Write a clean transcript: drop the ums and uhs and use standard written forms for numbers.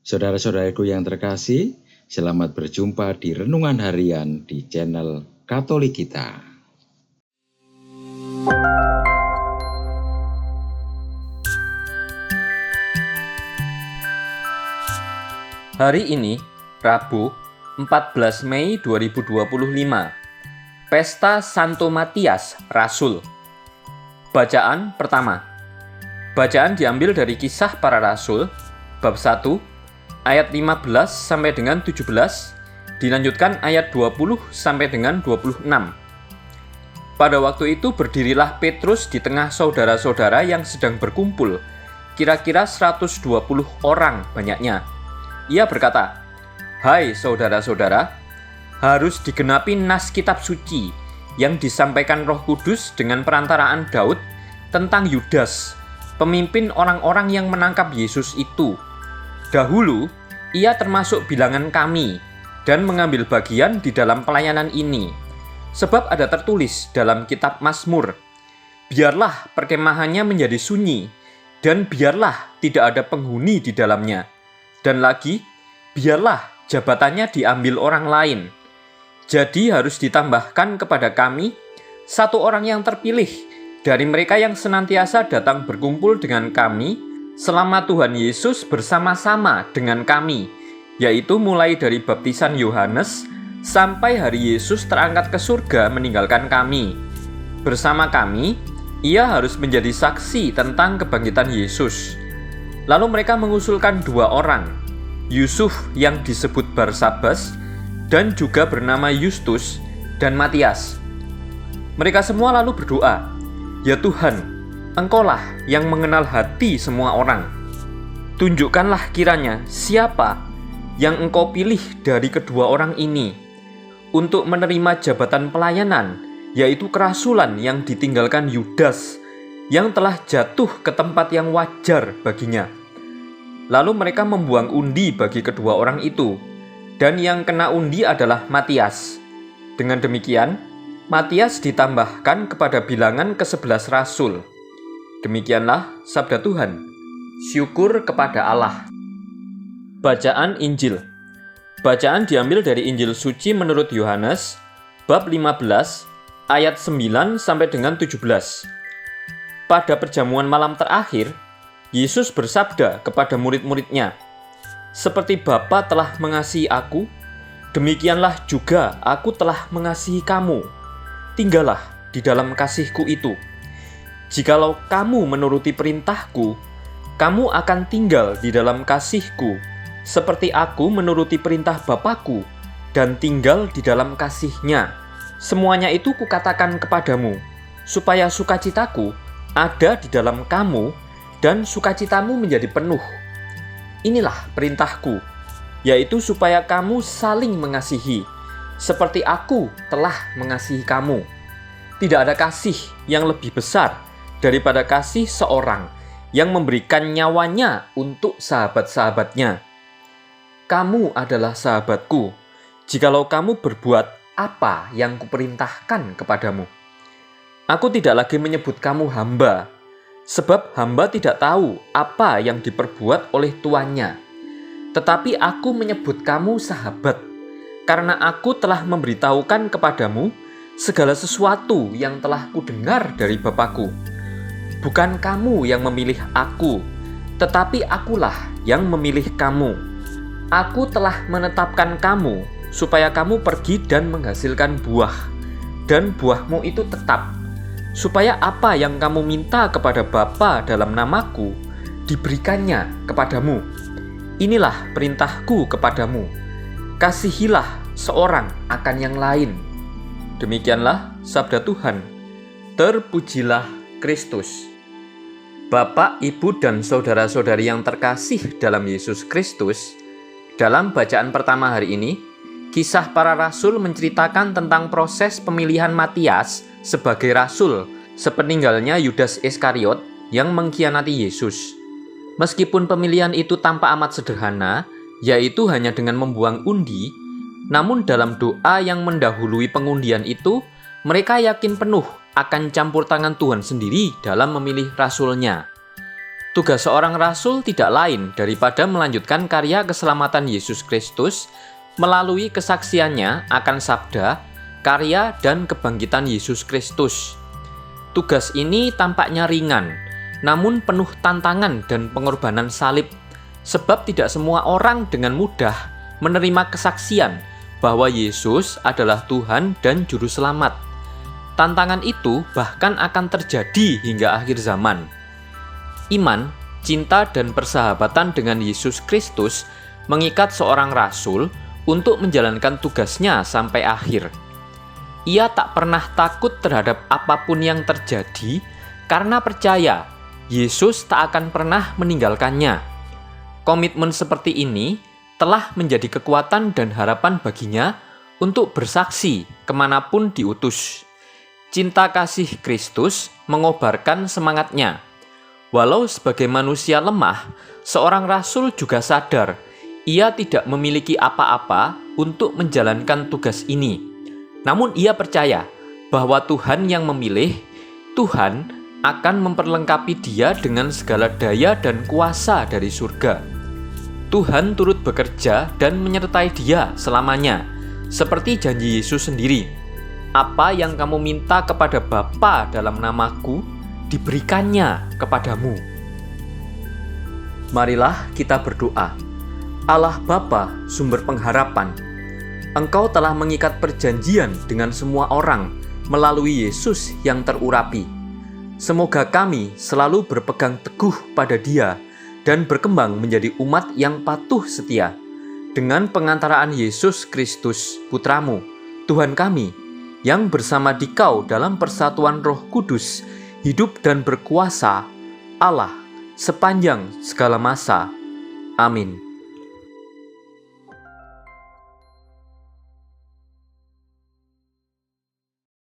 Saudara-saudaraku yang terkasih, selamat berjumpa di Renungan Harian di channel Katolik kita. Hari ini, Rabu, 14 Mei 2025, Pesta Santo Matias, Rasul. Bacaan pertama. Bacaan diambil dari Kisah Para Rasul, bab 1, ayat 15 sampai dengan 17, dilanjutkan ayat 20 sampai dengan 26. Pada waktu itu berdirilah Petrus di tengah saudara-saudara yang sedang berkumpul, kira-kira 120 orang banyaknya. Ia berkata, "Hai saudara-saudara, harus digenapi nas kitab suci yang disampaikan Roh Kudus dengan perantaraan Daud tentang Yudas, pemimpin orang-orang yang menangkap Yesus itu. Dahulu, ia termasuk bilangan kami dan mengambil bagian di dalam pelayanan ini. Sebab ada tertulis dalam kitab Mazmur, biarlah perkemahannya menjadi sunyi, dan biarlah tidak ada penghuni di dalamnya. Dan lagi, biarlah jabatannya diambil orang lain. Jadi harus ditambahkan kepada kami satu orang yang terpilih dari mereka yang senantiasa datang berkumpul dengan kami selama Tuhan Yesus bersama-sama dengan kami, yaitu mulai dari baptisan Yohanes sampai hari Yesus terangkat ke surga meninggalkan kami. Bersama kami, ia harus menjadi saksi tentang kebangkitan Yesus." Lalu mereka mengusulkan 2 orang, Yusuf yang disebut Barsabas dan juga bernama Yustus dan Matias. Mereka semua lalu berdoa, "Ya Tuhan, Engkaulah yang mengenal hati semua orang. Tunjukkanlah kiranya siapa yang Engkau pilih dari kedua orang ini untuk menerima jabatan pelayanan, yaitu kerasulan yang ditinggalkan Yudas yang telah jatuh ke tempat yang wajar baginya." Lalu mereka membuang undi bagi kedua orang itu, dan yang kena undi adalah Matias. Dengan demikian, Matias ditambahkan kepada bilangan ke-11 rasul. Demikianlah sabda Tuhan. Syukur kepada Allah. Bacaan Injil. Bacaan diambil dari Injil suci menurut Yohanes, bab 15, ayat 9 sampai dengan 17. Pada perjamuan malam terakhir, Yesus bersabda kepada murid-muridnya, "Seperti Bapa telah mengasihi aku, demikianlah juga aku telah mengasihi kamu. Tinggallah di dalam kasihku itu. Jikalau kamu menuruti perintahku, kamu akan tinggal di dalam kasihku, seperti aku menuruti perintah Bapakku dan tinggal di dalam kasihnya. Semuanya itu kukatakan kepadamu, supaya sukacitaku ada di dalam kamu, dan sukacitamu menjadi penuh. Inilah perintahku, yaitu supaya kamu saling mengasihi, seperti aku telah mengasihi kamu. Tidak ada kasih yang lebih besar daripada kasih seorang yang memberikan nyawanya untuk sahabat-sahabatnya. Kamu adalah sahabatku, jikalau kamu berbuat apa yang kuperintahkan kepadamu. Aku tidak lagi menyebut kamu hamba, sebab hamba tidak tahu apa yang diperbuat oleh tuannya. Tetapi aku menyebut kamu sahabat, karena aku telah memberitahukan kepadamu segala sesuatu yang telah kudengar dari Bapakku. Bukan kamu yang memilih aku, tetapi akulah yang memilih kamu. Aku telah menetapkan kamu, supaya kamu pergi dan menghasilkan buah, dan buahmu itu tetap, supaya apa yang kamu minta kepada Bapa dalam namaku, diberikannya kepadamu. Inilah perintahku kepadamu, kasihilah seorang akan yang lain." Demikianlah sabda Tuhan. Terpujilah Kristus. Bapak, Ibu, dan saudara-saudari yang terkasih dalam Yesus Kristus, dalam bacaan pertama hari ini, Kisah Para Rasul menceritakan tentang proses pemilihan Matias sebagai rasul sepeninggalnya Yudas Iskariot yang mengkhianati Yesus. Meskipun pemilihan itu tampak amat sederhana, yaitu hanya dengan membuang undi, namun dalam doa yang mendahului pengundian itu, mereka yakin penuh akan campur tangan Tuhan sendiri dalam memilih rasulnya. Tugas seorang rasul tidak lain daripada melanjutkan karya keselamatan Yesus Kristus melalui kesaksiannya akan sabda, karya, dan kebangkitan Yesus Kristus. Tugas ini tampaknya ringan, namun penuh tantangan dan pengorbanan salib, sebab tidak semua orang dengan mudah menerima kesaksian bahwa Yesus adalah Tuhan dan Juru Selamat. Tantangan itu bahkan akan terjadi hingga akhir zaman. Iman, cinta, dan persahabatan dengan Yesus Kristus mengikat seorang rasul untuk menjalankan tugasnya sampai akhir. Ia tak pernah takut terhadap apapun yang terjadi karena percaya Yesus tak akan pernah meninggalkannya. Komitmen seperti ini telah menjadi kekuatan dan harapan baginya untuk bersaksi kemanapun diutus. Cinta kasih Kristus mengobarkan semangatnya. Walau sebagai manusia lemah, seorang rasul juga sadar ia tidak memiliki apa-apa untuk menjalankan tugas ini. Namun ia percaya bahwa Tuhan yang memilih, Tuhan akan memperlengkapi dia dengan segala daya dan kuasa dari surga. Tuhan turut bekerja dan menyertai dia selamanya, seperti janji Yesus sendiri. Apa yang kamu minta kepada Bapa dalam namaku, diberikannya kepadamu. Marilah kita berdoa. Allah Bapa, sumber pengharapan, Engkau telah mengikat perjanjian dengan semua orang melalui Yesus yang terurapi. Semoga kami selalu berpegang teguh pada Dia dan berkembang menjadi umat yang patuh setia. Dengan pengantaraan Yesus Kristus, Putramu, Tuhan kami, yang bersama Dikau dalam persatuan Roh Kudus, hidup dan berkuasa, Allah, sepanjang segala masa. Amin.